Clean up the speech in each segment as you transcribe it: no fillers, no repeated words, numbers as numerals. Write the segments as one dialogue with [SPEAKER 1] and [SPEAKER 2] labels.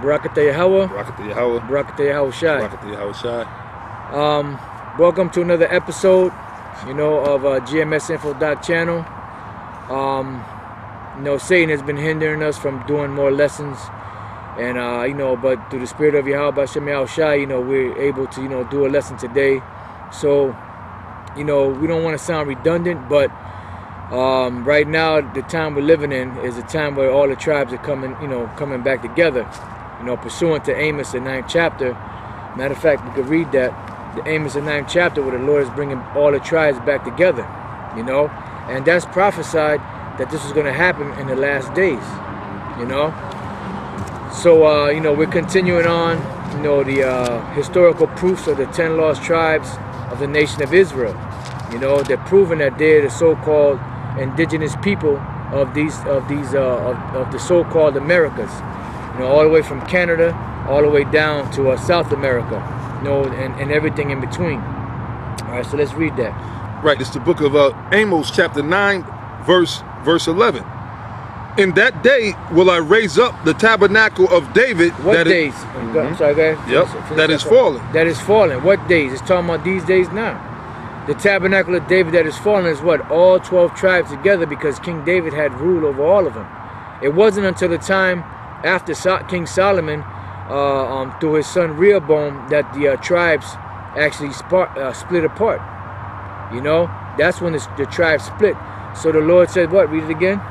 [SPEAKER 1] Barakatah Yahweh.
[SPEAKER 2] Barakatah Yahweh.
[SPEAKER 1] Barakatah Yahweh Shai.
[SPEAKER 2] Barakatah Yahweh Shai.
[SPEAKER 1] Welcome to another episode, of GMS Info channel. Satan has been hindering us from doing more lessons, and but through the spirit of Yahweh Bashem Yahweh Shai, we're able to do a lesson today. So, we don't want to sound redundant, but right now the time we're living in is a time where all the tribes are coming back together, pursuant to Amos, the 9th chapter. Matter of fact, we could read that, the Amos, the 9th chapter, where the Lord is bringing all the tribes back together, and that's prophesied that this is going to happen in the last days, So, we're continuing on, the historical proofs of the 10 lost tribes of the nation of Israel. They're proving that they're the so-called indigenous people of the so-called Americas. All the way from Canada, all the way down to South America, and everything in between. All right, so let's read that.
[SPEAKER 2] Right, it's the book of Amos, chapter 9, verse 11. In that day will I raise up the tabernacle of David.
[SPEAKER 1] What days? I'm sorry, go ahead.
[SPEAKER 2] Yep, that is fallen.
[SPEAKER 1] That is fallen. What days? It's talking about these days now. The tabernacle of David that is fallen is what? All 12 tribes together, because King David had rule over all of them. It wasn't until the time after King Solomon, through his son Rehoboam, that the tribes actually split apart. That's when the tribes split. So the Lord said what? Read it again.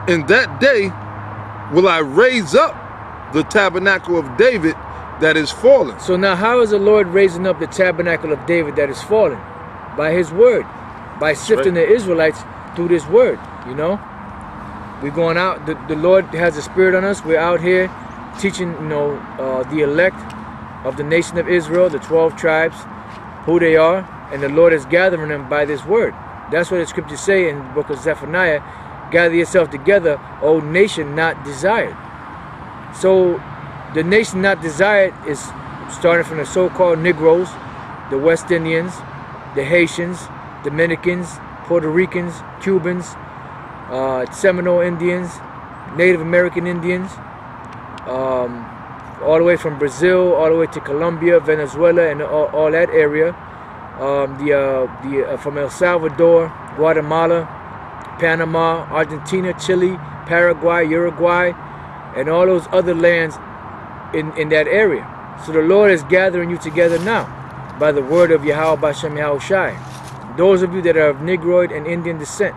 [SPEAKER 2] In that day will I raise up the tabernacle of David that is fallen.
[SPEAKER 1] So now how is the Lord raising up the tabernacle of David that is fallen? By his word. By sifting the Israelites through this word, We're going out. The Lord has a spirit on us. We're out here teaching, the elect of the nation of Israel, the 12 tribes, who they are. And the Lord is gathering them by this word. That's what the scriptures say in the book of Zephaniah. Gather yourself together, O nation not desired. So the nation not desired is starting from the so-called Negroes, the West Indians, the Haitians, Dominicans, Puerto Ricans, Cubans, Seminole Indians, Native American Indians, all the way from Brazil, all the way to Colombia, Venezuela, and all that area. From El Salvador, Guatemala, Panama, Argentina, Chile, Paraguay, Uruguay, and all those other lands in that area. So the Lord is gathering you together now by the word of Yahweh Bashem Yahweh Shai. Those of you that are of Negroid and Indian descent,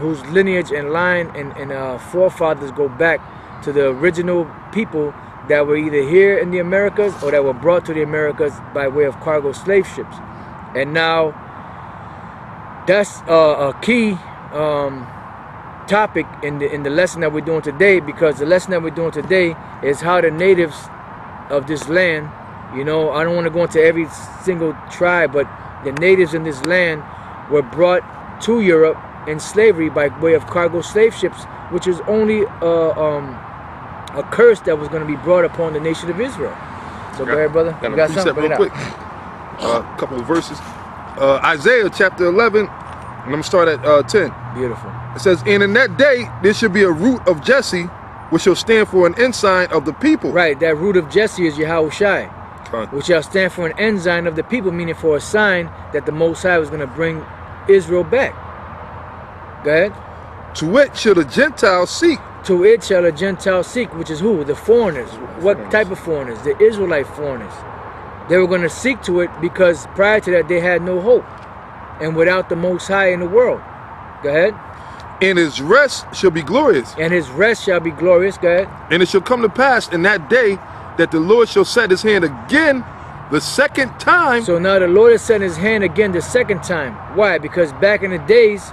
[SPEAKER 1] whose lineage and line and forefathers go back to the original people that were either here in the Americas or that were brought to the Americas by way of cargo slave ships. And now that's a key topic in the lesson that we're doing today, because the lesson that we're doing today is how the natives of this land, I don't want to go into every single tribe, but the natives in this land were brought to Europe in slavery by way of cargo slave ships, which is only a curse that was going to be brought upon the nation of Israel. So go ahead, brother. You got something?
[SPEAKER 2] Real quick. A couple of verses. Isaiah chapter 11, and I'm going to start at 10.
[SPEAKER 1] Beautiful.
[SPEAKER 2] It says, and in that day there should be a root of Jesse, which shall stand for an ensign of the people.
[SPEAKER 1] Right, that root of Jesse is Yahweh Shai, which shall stand for an ensign of the people, meaning for a sign that the Most High was going to bring Israel back. Go ahead.
[SPEAKER 2] To it shall the Gentiles seek.
[SPEAKER 1] To it shall the Gentiles seek, which is who? The foreigners. What type of foreigners? The Israelite foreigners. They were going to seek to it because prior to that they had no hope, and without the Most High in the world. Go ahead.
[SPEAKER 2] And his rest shall be glorious.
[SPEAKER 1] And his rest shall be glorious. Go ahead.
[SPEAKER 2] And it shall come to pass in that day that the Lord shall set his hand again the second time.
[SPEAKER 1] So now the Lord is setting his hand again the second time. Why? Because back in the days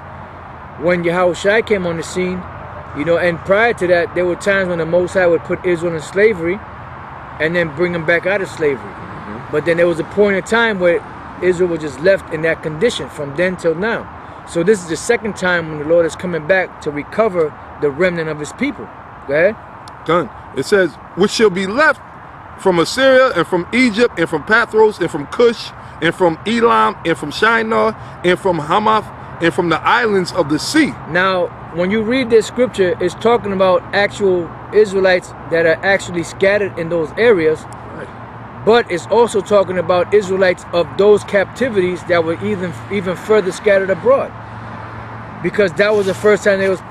[SPEAKER 1] when Yahweh Shai came on the scene, and prior to that, there were times when the Most High would put Israel in slavery and then bring them back out of slavery. But then there was a point in time where Israel was just left in that condition from then till now. So this is the second time when the Lord is coming back to recover the remnant of his people. Go ahead.
[SPEAKER 2] Done. It says, which shall be left from Assyria and from Egypt and from Pathros and from Cush and from Elam and from Shinar and from Hamath and from the islands of the sea.
[SPEAKER 1] Now, when you read this scripture, it's talking about actual Israelites that are actually scattered in those areas, but it's also talking about Israelites of those captivities that were even further scattered abroad, because that was the first time they was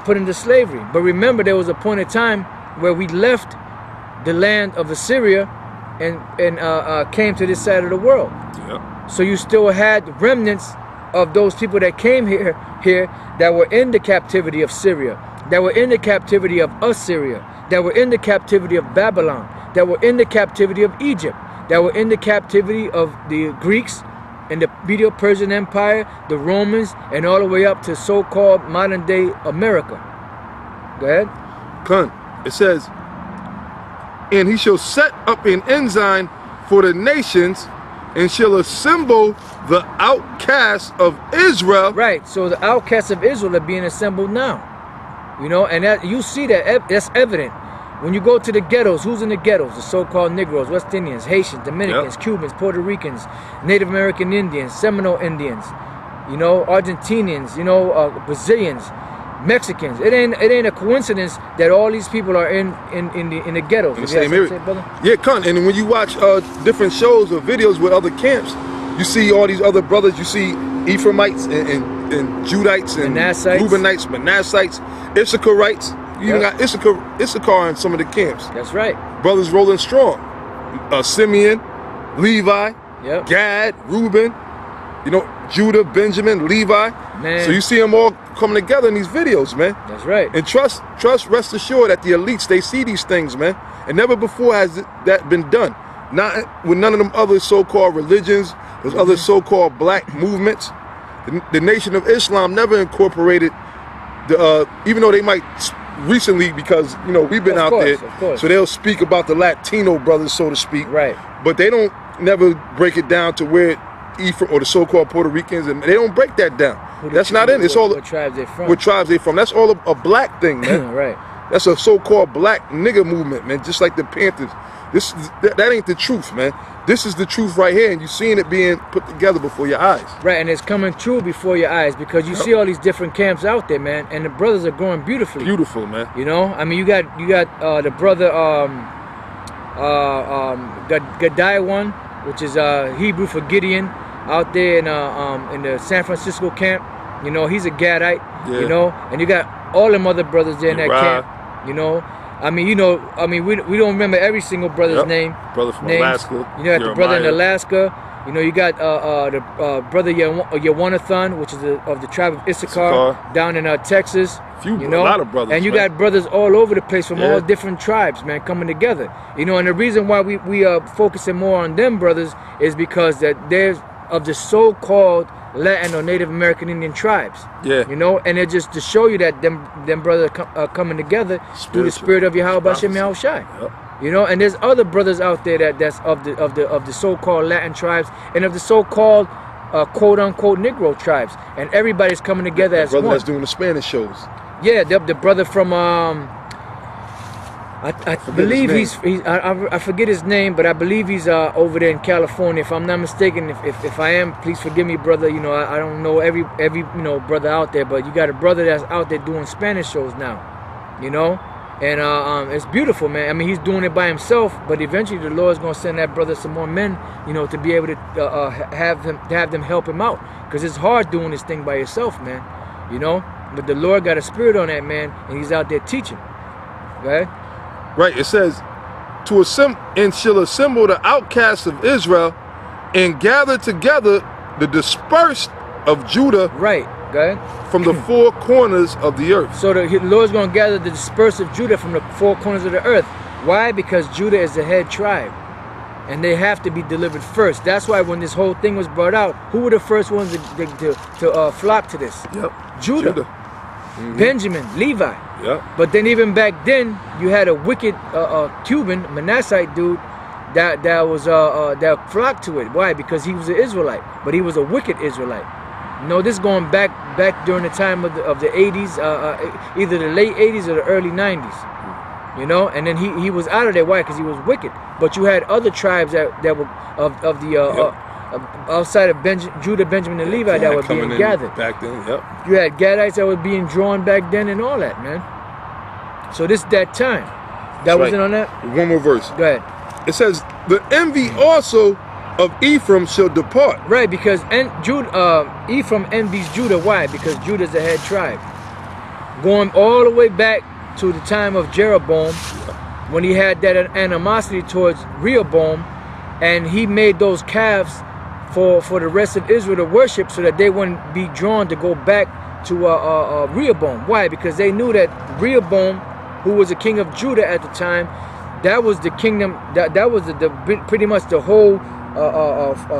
[SPEAKER 1] put into slavery. But remember, there was a point in time where we left the land of Assyria and came to this side of the world.
[SPEAKER 2] Yep.
[SPEAKER 1] So you still had remnants of those people that came here that were in the captivity of Syria, that were in the captivity of Assyria, that were in the captivity of Babylon, that were in the captivity of Egypt, that were in the captivity of the Greeks and the Medo-Persian Empire, the Romans, and all the way up to so-called modern-day America. Go ahead.
[SPEAKER 2] Con, it says, and he shall set up an ensign for the nations, and shall assemble the outcasts of Israel.
[SPEAKER 1] Right, so the outcasts of Israel are being assembled now. You know, and that, you see that's evident. When you go to the ghettos, who's in the ghettos? The so-called Negroes, West Indians, Haitians, Dominicans,
[SPEAKER 2] Yep.
[SPEAKER 1] Cubans, Puerto Ricans, Native American Indians, Seminole Indians, you know, Argentinians, you know, Brazilians, Mexicans. It ain't a coincidence that all these people are in the ghettos.
[SPEAKER 2] In the same area. Yeah, Con, and when you watch different shows or videos with other camps, you see all these other brothers. You see Ephraimites and Judites and
[SPEAKER 1] Manassites.
[SPEAKER 2] Reubenites, Manassites, Issacharites. You even got Issachar in some of the camps.
[SPEAKER 1] That's right.
[SPEAKER 2] Brothers rolling strong. Simeon, Levi,
[SPEAKER 1] Yep.
[SPEAKER 2] Gad, Reuben, you know, Judah, Benjamin, Levi.
[SPEAKER 1] Man.
[SPEAKER 2] So you see them all coming together in these videos, man.
[SPEAKER 1] That's right.
[SPEAKER 2] And trust, rest assured that the elites, they see these things, man. And never before has that been done. Not with none of them other so-called religions, those other so-called black movements. The Nation of Islam never incorporated the, even though they might recently, because, you know, we've been
[SPEAKER 1] Of
[SPEAKER 2] out
[SPEAKER 1] course,
[SPEAKER 2] there,
[SPEAKER 1] of course.
[SPEAKER 2] so they'll speak about the Latino brothers, so to speak.
[SPEAKER 1] Right.
[SPEAKER 2] But they don't never break it down to where Ephraim or the so-called Puerto Ricans, and they don't break that down. That's not in. It's all
[SPEAKER 1] what tribes they from.
[SPEAKER 2] what tribes they from. That's all a black thing, man.
[SPEAKER 1] Right.
[SPEAKER 2] That's a so-called black nigger movement, man. Just like the Panthers. That ain't the truth, man. This is the truth right here, and you're seeing it being put together before your eyes.
[SPEAKER 1] Right, and it's coming true before your eyes, because you see all these different camps out there, man, and the brothers are growing beautifully.
[SPEAKER 2] Beautiful, man.
[SPEAKER 1] You know, I mean, you got the brother Gadai one, which is Hebrew for Gideon, out there in the San Francisco camp. You know, he's a Gadite.
[SPEAKER 2] Yeah.
[SPEAKER 1] You know, and you got all them other brothers there in that
[SPEAKER 2] Uriah.
[SPEAKER 1] camp. You know, I mean, we don't remember every single brother's
[SPEAKER 2] Yep.
[SPEAKER 1] name.
[SPEAKER 2] Brother from
[SPEAKER 1] names.
[SPEAKER 2] Alaska.
[SPEAKER 1] You got the brother in
[SPEAKER 2] Jeremiah.
[SPEAKER 1] Alaska. You know, you got the brother Yawanathan, which is of the tribe of Issachar, down in Texas.
[SPEAKER 2] A
[SPEAKER 1] know,
[SPEAKER 2] lot of brothers,
[SPEAKER 1] and you
[SPEAKER 2] man.
[SPEAKER 1] got brothers all over the place from
[SPEAKER 2] Yeah.
[SPEAKER 1] all different tribes, man, coming together. You know, and the reason why we are focusing more on them brothers is because that there's of the so-called Latin or Native American Indian tribes.
[SPEAKER 2] Yeah.
[SPEAKER 1] You know, and it just to show you that them brothers are coming together through the spirit of Yahweh Bashem Yahushai.
[SPEAKER 2] Yep.
[SPEAKER 1] You know, and there's other brothers out there that's of the so-called Latin tribes and of the so-called quote-unquote Negro tribes, and everybody's coming together as
[SPEAKER 2] brother
[SPEAKER 1] one.
[SPEAKER 2] that's doing the Spanish shows.
[SPEAKER 1] Yeah, the brother from I believe I forget his name, but I believe he's over there in California. If I'm not mistaken, if I am, please forgive me, brother. You know, I don't know every you know brother out there, but you got a brother that's out there doing Spanish shows now. You know, and it's beautiful, man. I mean, he's doing it by himself, but eventually the Lord's gonna send that brother some more men, you know, to be able to have them help him out, because it's hard doing this thing by yourself, man. You know, but the Lord got a spirit on that man, and he's out there teaching. Go ahead.
[SPEAKER 2] Right, it says, to assemble and shall assemble the outcasts of Israel and gather together the dispersed of Judah.
[SPEAKER 1] Right, go ahead.
[SPEAKER 2] From the four corners of the earth.
[SPEAKER 1] So the Lord's going to gather the dispersed of Judah from the four corners of the earth. Why? Because Judah is the head tribe, and they have to be delivered first. That's why when this whole thing was brought out, who were the first ones to flock to this?
[SPEAKER 2] Yep.
[SPEAKER 1] Judah. Benjamin, Levi.
[SPEAKER 2] Yep.
[SPEAKER 1] But then even back then, you had a wicked Cuban, Manassite dude that flocked to it. Why? Because he was an Israelite, but he was a wicked Israelite. You know, this going back during the time of the 80s, either the late 80s or the early 90s. You know, and then he was out of there. Why? Because he was wicked. But you had other tribes that were of outside of Judah, Benjamin, and Levi that were
[SPEAKER 2] Coming
[SPEAKER 1] being
[SPEAKER 2] in
[SPEAKER 1] gathered.
[SPEAKER 2] back then. Yep.
[SPEAKER 1] You had Gadites that were being drawn back then and all that, man. So this that time. That wasn't on that?
[SPEAKER 2] One more verse.
[SPEAKER 1] Go ahead.
[SPEAKER 2] It says, the envy also of Ephraim shall depart.
[SPEAKER 1] Right, because Ephraim envies Judah. Why? Because Judah's the head tribe. Going all the way back to the time of Jeroboam, when he had that animosity towards Rehoboam, and he made those calves for the rest of Israel to worship so that they wouldn't be drawn to go back to Rehoboam. Why? Because they knew that Rehoboam, who was the king of Judah at the time, that was the kingdom, that was pretty much the whole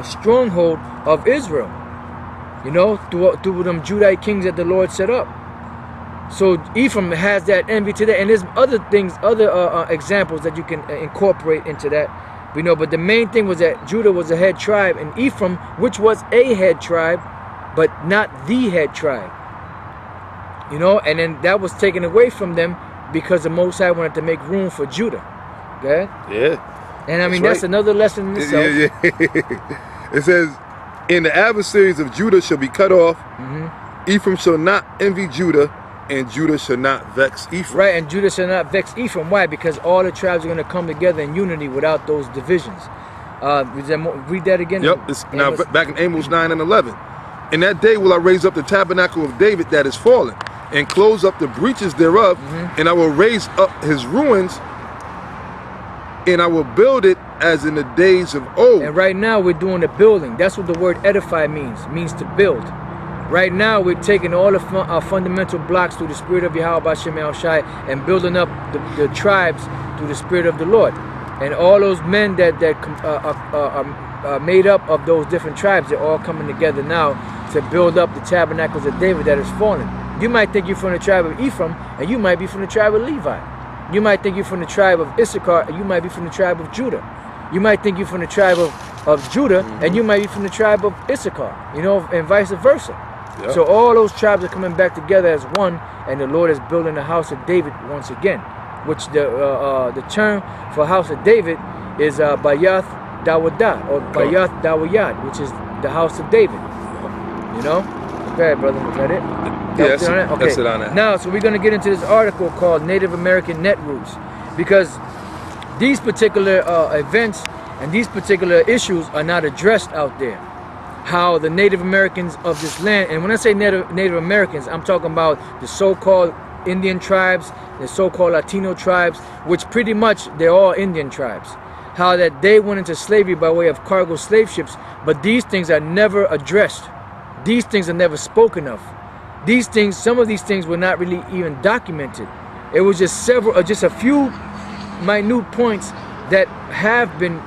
[SPEAKER 1] stronghold of Israel, you know, through them Judite kings that the Lord set up. So Ephraim has that envy today, and there's other things, other examples that you can incorporate into that, you know. But the main thing was that Judah was a head tribe, and Ephraim, which was a head tribe, but not the head tribe, you know. And then that was taken away from them because the Most High wanted to make room for Judah. Okay?
[SPEAKER 2] Yeah.
[SPEAKER 1] And I mean, that's another lesson in itself.
[SPEAKER 2] Yeah. It says, and the adversaries of Judah shall be cut off. Ephraim shall not envy Judah, and Judah shall not vex Ephraim.
[SPEAKER 1] Right, and Judah shall not vex Ephraim. Why? Because all the tribes are going to come together in unity without those divisions. Read that again.
[SPEAKER 2] Yep. Now back in Amos 9 and 11. In that day will I raise up the tabernacle of David that is fallen, and close up the breaches thereof, and I will raise up his ruins, and I will build it as in the days of old.
[SPEAKER 1] And right now we're doing the building. That's what the word edify means. It means to build. Right now we're taking all the fundamental blocks through the spirit of Yahweh B'Shem El Shai and building up the tribes through the spirit of the Lord. And all those men that are made up of those different tribes, they're all coming together now to build up the tabernacles of David that is fallen. You might think you're from the tribe of Ephraim, and you might be from the tribe of Levi. You might think you're from the tribe of Issachar, and you might be from the tribe of Judah. You might think you're from the tribe of Judah, and you might be from the tribe of Issachar, you know, and vice versa. Yep. So all those tribes are coming back together as one, and the Lord is building the house of David once again, which the term for house of David is Bayath Dawadah, or Bayath Dawayad, which is the house of David. You know? Okay, brother, was that it?
[SPEAKER 2] Yes,
[SPEAKER 1] yeah, okay.
[SPEAKER 2] That's it on that.
[SPEAKER 1] Now, so we're going to get into this article called Native American Netroots, because these particular events and these particular issues are not addressed out there. How the Native Americans of this land, and when I say Native Americans, I'm talking about the so-called Indian tribes, the so-called Latino tribes, which pretty much they're all Indian tribes. How that they went into slavery by way of cargo slave ships, but these things are never addressed. These things are never spoken of. These things, some of these things were not really even documented. It was just just a few minute points that have been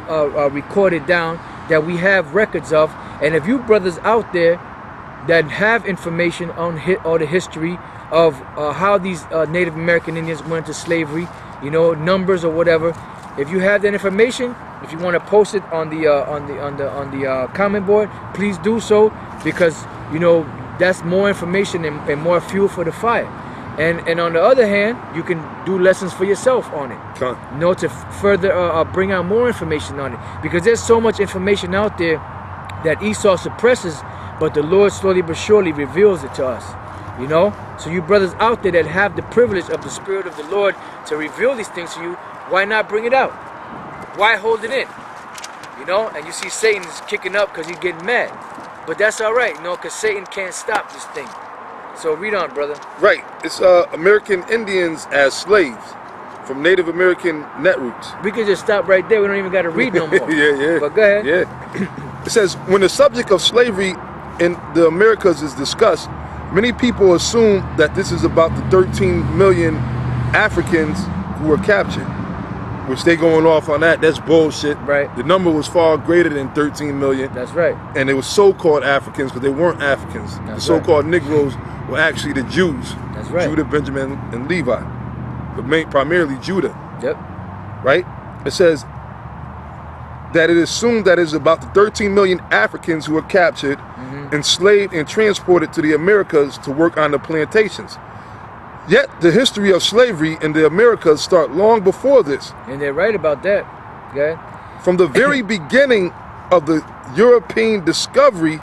[SPEAKER 1] recorded down, that we have records of. And if you brothers out there that have information on the history of how these Native American Indians went into slavery, you know, numbers or whatever, if you have that information, if you want to post it on the comment board, please do so, because you know that's more information and more fuel for the fire. And on the other hand, you can do lessons for yourself on it, you know, to further bring out more information on it, because there's so much information out there that Esau suppresses, but the Lord slowly but surely reveals it to us, you know. So you brothers out there that have the privilege of the Spirit of the Lord to reveal these things to you, why not bring it out? Why hold it in? You know, and you see Satan is kicking up because he's getting mad. But that's all right, you know, because Satan can't stop this thing. So read on, brother.
[SPEAKER 2] Right. It's American Indians as slaves from Native American Netroots.
[SPEAKER 1] We could just stop right there. We don't even got to read no more.
[SPEAKER 2] Yeah.
[SPEAKER 1] But go ahead.
[SPEAKER 2] Yeah. It says, when the subject of slavery in the Americas is discussed, many people assume that this is about the 13 million Africans who were captured, which they going off on that. That's bullshit.
[SPEAKER 1] Right.
[SPEAKER 2] The number was far greater than 13 million.
[SPEAKER 1] That's right.
[SPEAKER 2] And it was so-called Africans, because they weren't Africans.
[SPEAKER 1] That's
[SPEAKER 2] the so-called Negroes were actually the Jews.
[SPEAKER 1] That's right.
[SPEAKER 2] Judah, Benjamin, and Levi. But primarily Judah.
[SPEAKER 1] Yep.
[SPEAKER 2] Right? It says that it is assumed that it is about the 13 million Africans who were captured, enslaved, and transported to the Americas to work on the plantations. Yet the history of slavery in the Americas start long before this.
[SPEAKER 1] And they're right about that. Okay.
[SPEAKER 2] From the very beginning of the European discovery